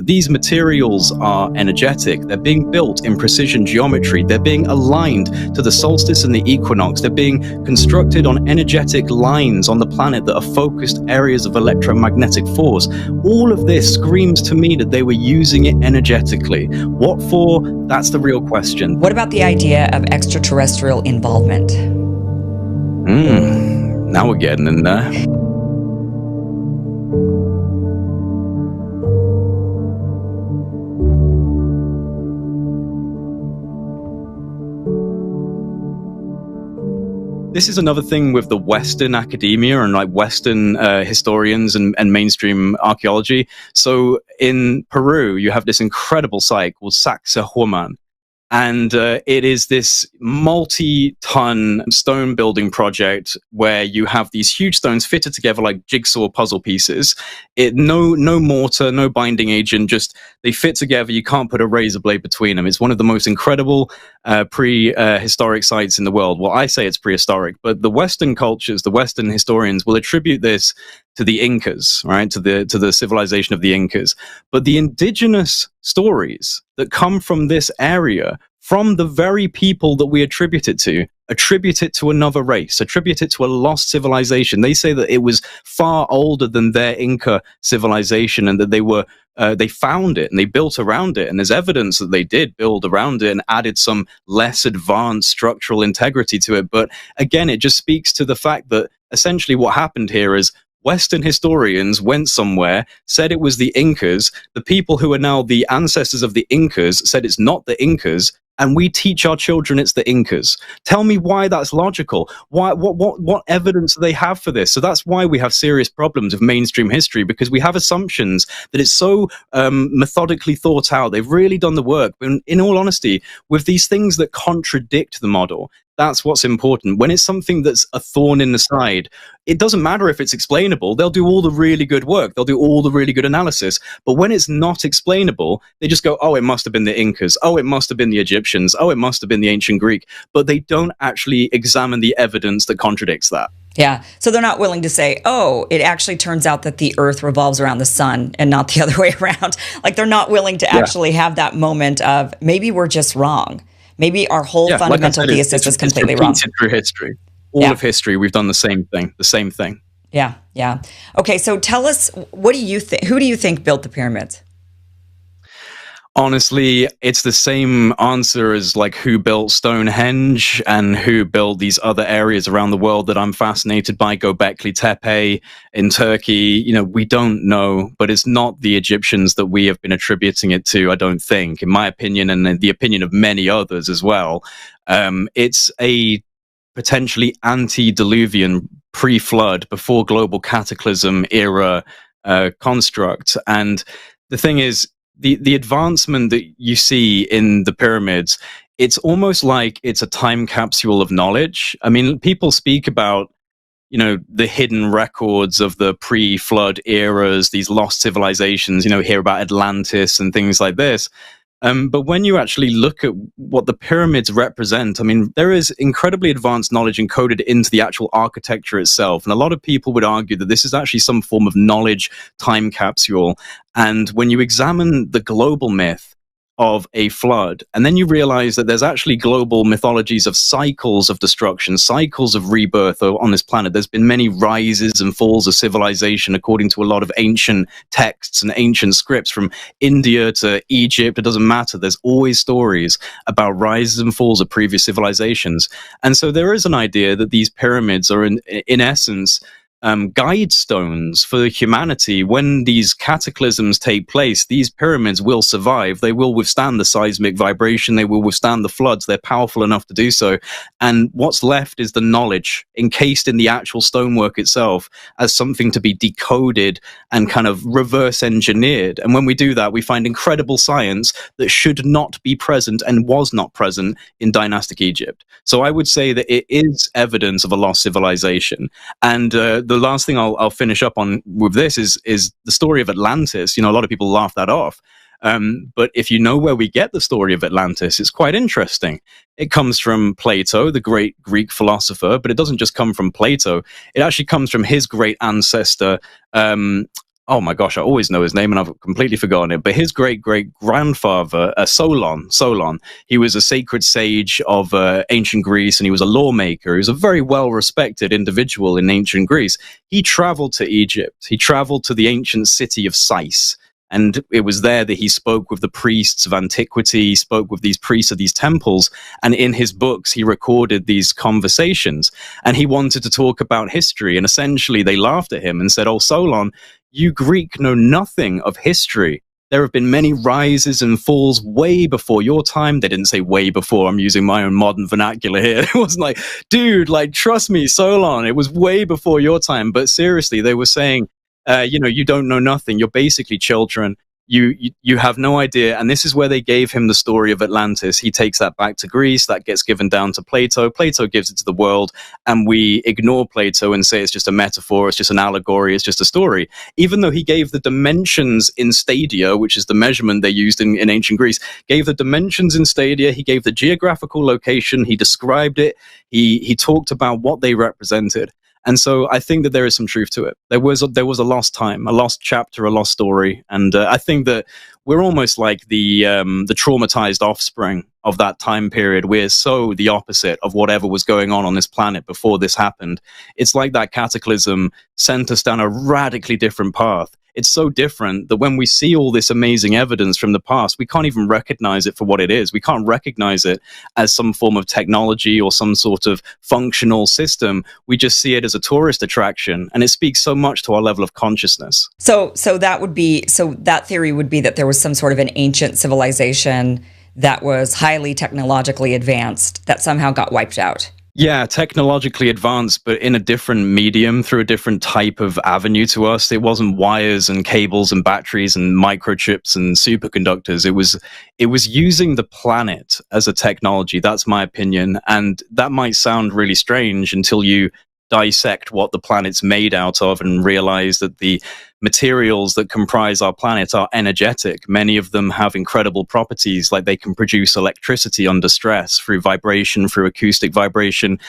These materials are energetic. They're being built in precision geometry. They're being aligned to the solstice and the equinox. They're being constructed on energetic lines on the planet that are focused areas of electromagnetic force. All of this screams to me that they were using it energetically. What for? That's the real question. What about the idea of extraterrestrial involvement? Now we're getting in there. This is another thing with the Western academia and like Western historians and mainstream archaeology. So in Peru, you have this incredible site called Sacsayhuaman. And it is this multi-ton stone building project where you have these huge stones fitted together like jigsaw puzzle pieces. No mortar, no binding agent, just they fit together. You can't put a razor blade between them. It's one of the most incredible prehistoric sites in the world. Well, I say it's prehistoric, but the Western cultures, the Western historians will attribute this to the Incas, right? To the civilization of the Incas. But the indigenous stories that come from this area, from the very people that we attribute it to another race, attribute it to a lost civilization. They say that it was far older than their Inca civilization and that they found it and they built around it. And there's evidence that they did build around it and added some less advanced structural integrity to it. But again, it just speaks to the fact that essentially what happened here is Western historians went somewhere, said it was the Incas. The people who are now the ancestors of the Incas said it's not the Incas, and we teach our children it's the Incas. Tell me why that's logical. What evidence do they have for this? So that's why we have serious problems with mainstream history, because we have assumptions that it's so methodically thought out. They've really done the work. And in all honesty, with these things that contradict the model, that's what's important. When it's something that's a thorn in the side, it doesn't matter if it's explainable. They'll do all the really good work. They'll do all the really good analysis. But when it's not explainable, they just go, oh, it must have been the Incas. Oh, it must have been the Egyptians. Oh, it must have been the ancient Greek. But they don't actually examine the evidence that contradicts that. Yeah. So they're not willing to say, oh, it actually turns out that the earth revolves around the sun and not the other way around. Like they're not willing to actually have that moment of maybe we're just wrong. Maybe our whole fundamental thesis is completely wrong. Through history, all of history, we've done the same thing. Yeah, yeah. Okay, so tell us, what do you think? Who do you think built the pyramids? Honestly, it's the same answer as like who built Stonehenge and who built these other areas around the world that I'm fascinated by. Göbekli Tepe in Turkey. You know, we don't know, but it's not the Egyptians that we have been attributing it to, I don't think, in my opinion, and the opinion of many others as well. It's a potentially antediluvian pre-flood, before global cataclysm era construct. And the thing is, the advancement that you see in the pyramids, it's almost like it's a time capsule of knowledge. I mean, people speak about, you know, the hidden records of the pre-flood eras, these lost civilizations, you know, hear about Atlantis and things like this. But when you actually look at what the pyramids represent, I mean, there is incredibly advanced knowledge encoded into the actual architecture itself. And a lot of people would argue that this is actually some form of knowledge time capsule. And when you examine the global myth of a flood, and then you realize that there's actually global mythologies of cycles of destruction, cycles of rebirth on this planet. There's been many rises and falls of civilization according to a lot of ancient texts and ancient scripts, from India to Egypt. It doesn't matter. There's always stories about rises and falls of previous civilizations. And so there is an idea that these pyramids are in essence guide stones for humanity. When these cataclysms take place, these pyramids will survive. They will withstand the seismic vibration. They will withstand the floods. They're powerful enough to do so. And what's left is the knowledge encased in the actual stonework itself as something to be decoded and kind of reverse engineered. And when we do that, we find incredible science that should not be present and was not present in dynastic Egypt. So I would say that it is evidence of a lost civilization. And the last thing I'll finish up on with this is the story of Atlantis. You know, a lot of people laugh that off. But if you know where we get the story of Atlantis, it's quite interesting. It comes from Plato, the great Greek philosopher, but it doesn't just come from Plato. It actually comes from his great ancestor, oh my gosh, I always know his name and I've completely forgotten it. But his great great grandfather, Solon, he was a sacred sage of ancient Greece, and he was a lawmaker. He was a very well respected individual in ancient Greece. He traveled to Egypt. He traveled to the ancient city of Sais. And it was there that he spoke with the priests of antiquity, he spoke with these priests of these temples. And in his books, he recorded these conversations. And he wanted to talk about history. And essentially, they laughed at him and said, "Oh, Solon, you Greek know nothing of history. There have been many rises and falls way before your time." They didn't say way before. I'm using my own modern vernacular here. It wasn't like, dude, like, trust me, Solon, it was way before your time. But seriously, they were saying, you don't know nothing. You're basically children. You have no idea. And this is where they gave him the story of Atlantis. He takes that back to Greece. That gets given down to Plato. Plato gives it to the world. And we ignore Plato and say it's just a metaphor. It's just an allegory. It's just a story. Even though he gave the dimensions in stadia, which is the measurement they used in ancient Greece, gave the dimensions in stadia. He gave the geographical location. He described it. He talked about what they represented. And so I think that there is some truth to it. There was a lost time, a lost chapter, a lost story, and I think that we're almost like the traumatized offspring of that time period. We're so the opposite of whatever was going on this planet before this happened. It's like that cataclysm sent us down a radically different path. It's so different that when we see all this amazing evidence from the past, we can't even recognize it for what it is. We can't recognize it as some form of technology or some sort of functional system. We just see it as a tourist attraction, and it speaks so much to our level of consciousness. So that theory would be that there was some sort of an ancient civilization that was highly technologically advanced that somehow got wiped out. Yeah, technologically advanced, but in a different medium, through a different type of avenue to us. It wasn't wires and cables and batteries and microchips and superconductors. It was using the planet as a technology. That's my opinion. And that might sound really strange until you dissect what the planet's made out of and realize that the materials that comprise our planet are energetic. Many of them have incredible properties, like they can produce electricity under stress through vibration, through acoustic vibration.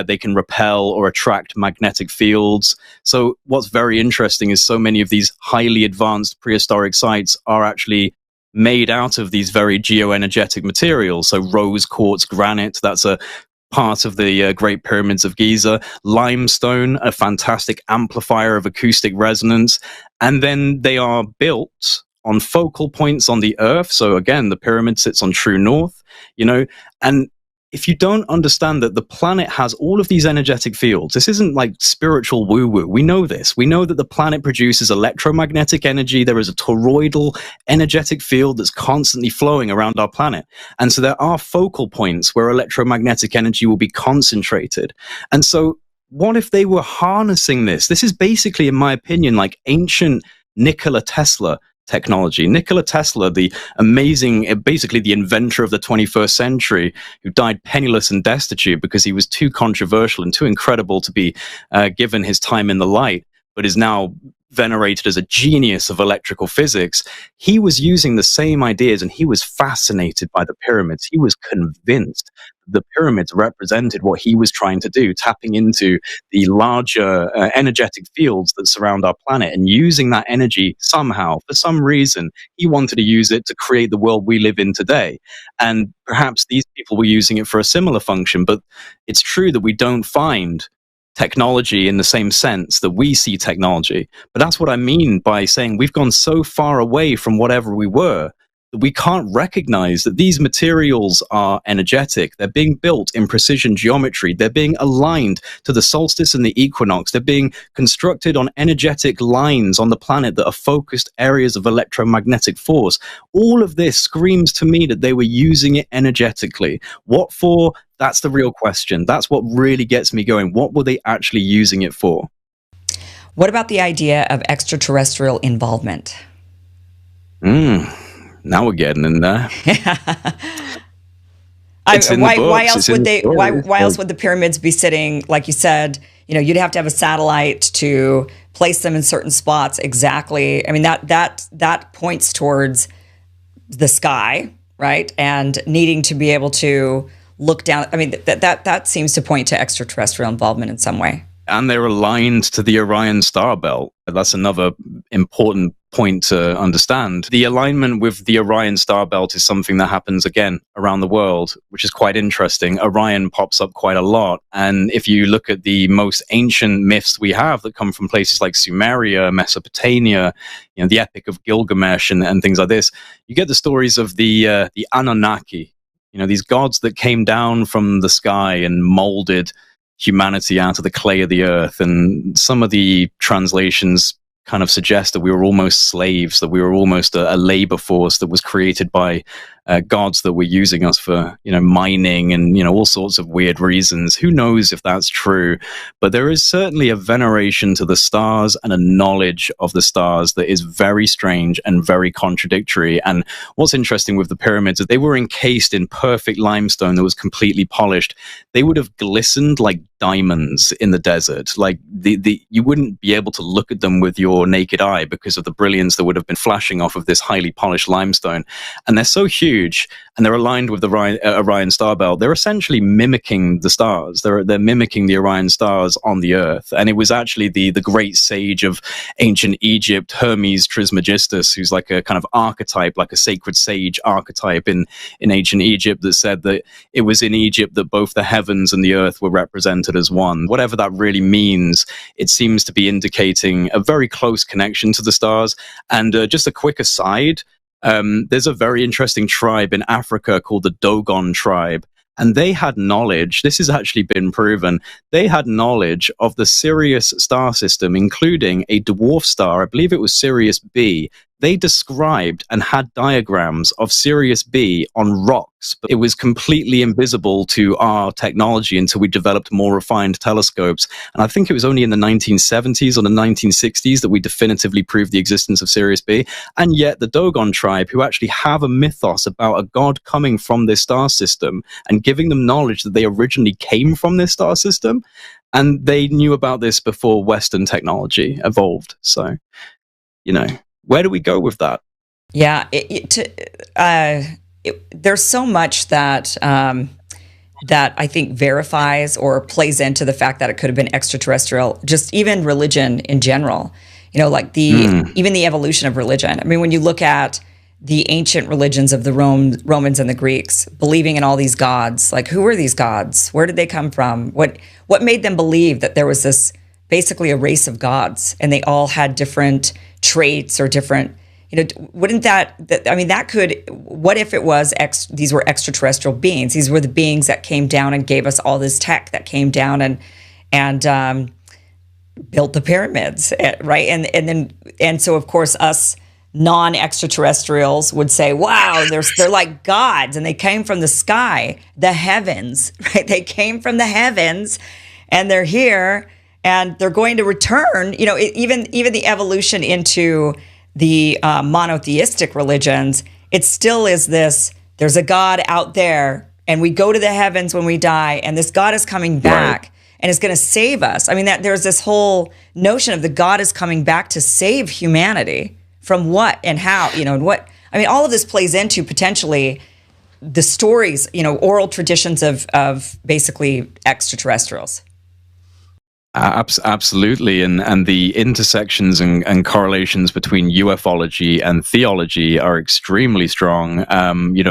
They can repel or attract magnetic fields. So what's very interesting is so many of these highly advanced prehistoric sites are actually made out of these very geoenergetic materials. So rose quartz granite, that's a part of the Great Pyramids of Giza, limestone, a fantastic amplifier of acoustic resonance, and then they are built on focal points on the Earth. So again, the pyramid sits on true north, and if you don't understand that the planet has all of these energetic fields, this isn't like spiritual woo-woo. We know this. We know that the planet produces electromagnetic energy. There is a toroidal energetic field that's constantly flowing around our planet. And so there are focal points where electromagnetic energy will be concentrated. And so what if they were harnessing this? This is basically, in my opinion, like ancient Nikola Tesla technology. Nikola Tesla, the amazing, basically the inventor of the 21st century, who died penniless and destitute because he was too controversial and too incredible to be given his time in the light, but is now venerated as a genius of electrical physics. He was using the same ideas, and he was fascinated by the pyramids. He was convinced the pyramids represented what he was trying to do, tapping into the larger energetic fields that surround our planet and using that energy somehow, for some reason. He wanted to use it to create the world we live in today. And perhaps these people were using it for a similar function, but it's true that we don't find technology in the same sense that we see technology. But that's what I mean by saying we've gone so far away from whatever we were that we can't recognize that these materials are energetic. They're being built in precision geometry. They're being aligned to the solstice and the equinox. They're being constructed on energetic lines on the planet that are focused areas of electromagnetic force. All of this screams to me that they were using it energetically. What for? That's the real question. That's what really gets me going. What were they actually using it for? What about the idea of extraterrestrial involvement? Now we're getting in there. Why else would the pyramids be sitting, like you said, you'd have to have a satellite to place them in certain spots exactly. I mean, that points towards the sky, right? And needing to be able to look down. I mean, that seems to point to extraterrestrial involvement in some way. And they're aligned to the Orion star belt. That's another important point to understand. The alignment with the Orion star belt is something that happens again around the world, which is quite interesting. Orion pops up quite a lot. And if you look at the most ancient myths we have that come from places like Sumeria, Mesopotamia, the Epic of Gilgamesh and things like this, you get the stories of the Anunnaki, these gods that came down from the sky and molded humanity out of the clay of the earth. And some of the translations kind of suggest that we were almost slaves, that we were almost a labor force that was created by gods that were using us for, mining and, all sorts of weird reasons. Who knows if that's true? But there is certainly a veneration to the stars and a knowledge of the stars that is very strange and very contradictory. And what's interesting with the pyramids is they were encased in perfect limestone that was completely polished. They would have glistened like diamonds in the desert. Like you wouldn't be able to look at them with your naked eye because of the brilliance that would have been flashing off of this highly polished limestone. And they're so huge, and they're aligned with the Orion star belt. They're essentially mimicking the stars. They're mimicking the Orion stars on the earth. And it was actually the great sage of ancient Egypt, Hermes Trismegistus, who's like a kind of archetype, like a sacred sage archetype in ancient Egypt, that said that it was in Egypt that both the heavens and the earth were represented as one. Whatever that really means, it seems to be indicating a very close connection to the stars. And just a quick aside, there's a very interesting tribe in Africa called the Dogon tribe. And they had knowledge, this has actually been proven, they had knowledge of the Sirius star system, including a dwarf star, I believe it was Sirius B. They described and had diagrams of Sirius B on rocks, but it was completely invisible to our technology until we developed more refined telescopes. And I think it was only in the 1970s or the 1960s that we definitively proved the existence of Sirius B. And yet the Dogon tribe, who actually have a mythos about a god coming from this star system and giving them knowledge that they originally came from this star system, and they knew about this before Western technology evolved. So, where do we go with that? Yeah, there's so much that that I think verifies or plays into the fact that it could have been extraterrestrial. Just even religion in general, like even the evolution of religion. I mean, when you look at the ancient religions of the Romans and the Greeks, believing in all these gods, like who were these gods? Where did they come from? What made them believe that there was this basically a race of gods and they all had different traits or different, wouldn't that could, what if it was these were extraterrestrial beings? These were the beings that came down and gave us all this tech, that came down and built the pyramids, right? And so of course us non-extraterrestrials would say, wow, they're like gods and they came from the sky, the heavens, right? They came from the heavens and they're here and they're going to return. Even the evolution into the monotheistic religions, it still is this, there's a God out there and we go to the heavens when we die and this God is coming back. Right. And is going to save us. I mean, there's this whole notion of the God is coming back to save humanity from what and how, and what. I mean, all of this plays into potentially the stories, oral traditions of basically extraterrestrials. Absolutely. And the intersections and correlations between ufology and theology are extremely strong.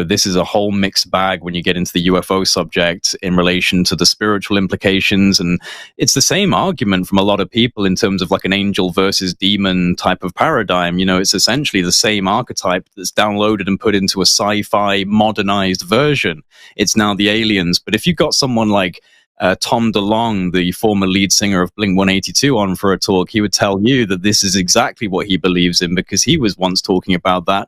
This is a whole mixed bag when you get into the UFO subject in relation to the spiritual implications. And it's the same argument from a lot of people in terms of like an angel versus demon type of paradigm. It's essentially the same archetype that's downloaded and put into a sci-fi modernized version. It's now the aliens. But if you've got someone like Tom DeLonge, the former lead singer of Blink-182, on for a talk, he would tell you that this is exactly what he believes in because he was once talking about that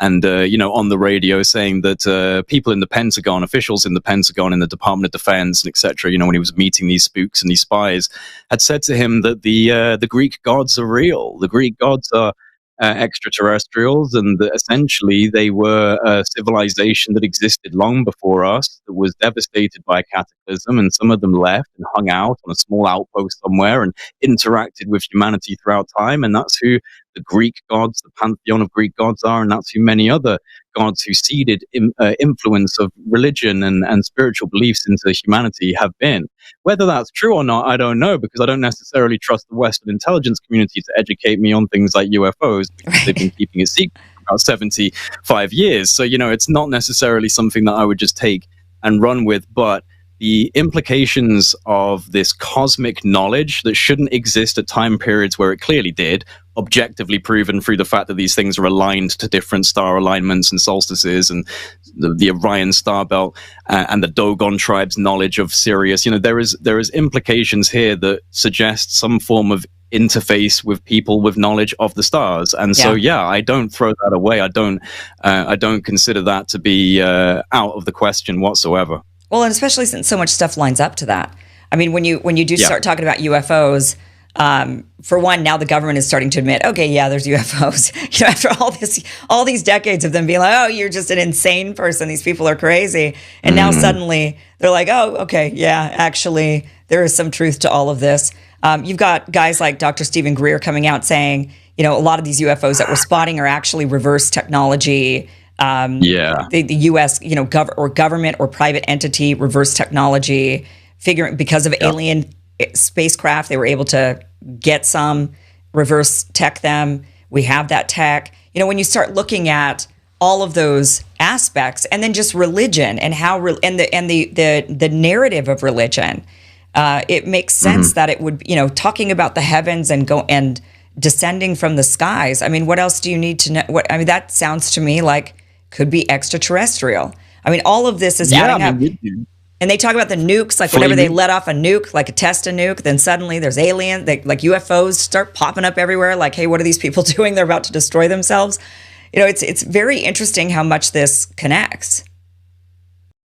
and, on the radio saying that people in the Pentagon, officials in the Pentagon, in the Department of Defense, and et cetera, when he was meeting these spooks and these spies, had said to him that the Greek gods are real. The Greek gods are extraterrestrials, and essentially they were a civilization that existed long before us, that was devastated by a cataclysm, and some of them left and hung out on a small outpost somewhere and interacted with humanity throughout time, and that's who the Greek gods, the pantheon of Greek gods are, and that's who many other gods who seeded influence of religion and spiritual beliefs into humanity have been. Whether that's true or not, I don't know, because I don't necessarily trust the Western intelligence community to educate me on things like UFOs, because they've been keeping it secret for about 75 years. So, it's not necessarily something that I would just take and run with, but the implications of this cosmic knowledge that shouldn't exist at time periods where it clearly did, objectively proven through the fact that these things are aligned to different star alignments and solstices, and the Orion star belt, and the Dogon tribe's knowledge of Sirius. There is implications here that suggest some form of interface with people with knowledge of the stars. And so, I don't throw that away. I don't consider that to be out of the question whatsoever. Well, and especially since so much stuff lines up to that. I mean, when you do start talking about UFOs, for one, now the government is starting to admit, okay, yeah, there's UFOs. After all these decades of them being like, oh, you're just an insane person. These people are crazy. And now suddenly they're like, oh, okay, yeah, actually, there is some truth to all of this. You've got guys like Dr. Stephen Greer coming out saying, a lot of these UFOs that we're spotting are actually reverse technology. The U.S., government or private entity reverse technology, because of alien spacecraft, they were able to get some, reverse tech them. We have that tech. When you start looking at all of those aspects, and then just religion and how the narrative of religion, it makes sense that it would, talking about the heavens and descending from the skies. I mean, what else do you need to know? That sounds to me like could be extraterrestrial. I mean, all of this is adding up. And they talk about the nukes, like whenever they let off a nuke, like a test a nuke, then suddenly there's aliens, like UFOs start popping up everywhere. Like, hey, what are these people doing? They're about to destroy themselves. It's very interesting how much this connects.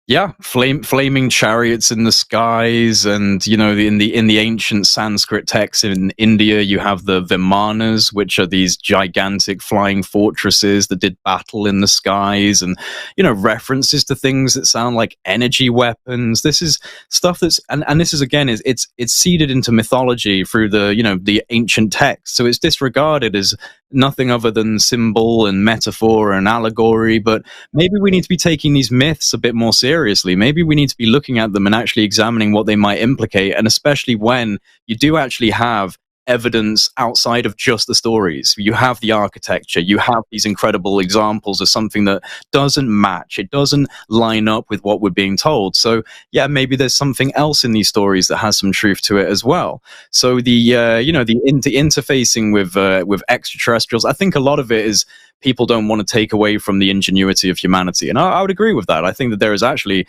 Yeah, flaming chariots in the skies, and in the ancient Sanskrit texts in India, you have the Vimanas, which are these gigantic flying fortresses that did battle in the skies, and references to things that sound like energy weapons. This is stuff that's and this is again it's seeded into mythology through the ancient texts, so it's disregarded as nothing other than symbol and metaphor and allegory. But maybe we need to be taking these myths a bit more seriously. Maybe we need to be looking at them and actually examining what they might implicate, and especially when you do actually have evidence outside of just the stories. You have the architecture, you have these incredible examples of something that doesn't match, it doesn't line up with what we're being told. So yeah, maybe there's something else in these stories that has some truth to it as well. So the interfacing with extraterrestrials, I think a lot of it is people don't want to take away from the ingenuity of humanity, and I would agree with that. I think that there is actually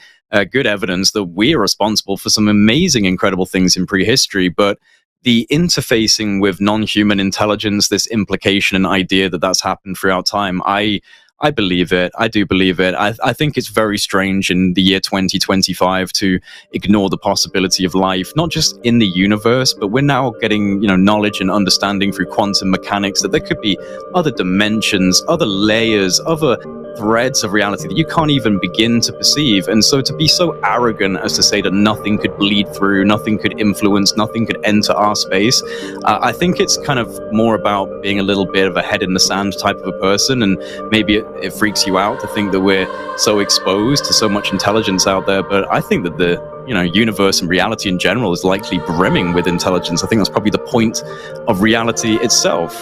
good evidence that we're responsible for some amazing, incredible things in prehistory, but the interfacing with non-human intelligence, this implication and idea that that's happened throughout time, I believe it. I do believe it. I think it's very strange in the year 2025 to ignore the possibility of life, not just in the universe, but we're now getting, knowledge and understanding through quantum mechanics that there could be other dimensions, other layers, other threads of reality that you can't even begin to perceive. And so to be so arrogant as to say that nothing could bleed through, nothing could influence, nothing could enter our space, I think it's kind of more about being a little bit of a head in the sand type of a person. And maybe it freaks you out to think that we're so exposed to so much intelligence out there. But I think that the universe and reality in general is likely brimming with intelligence. I think that's probably the point of reality itself.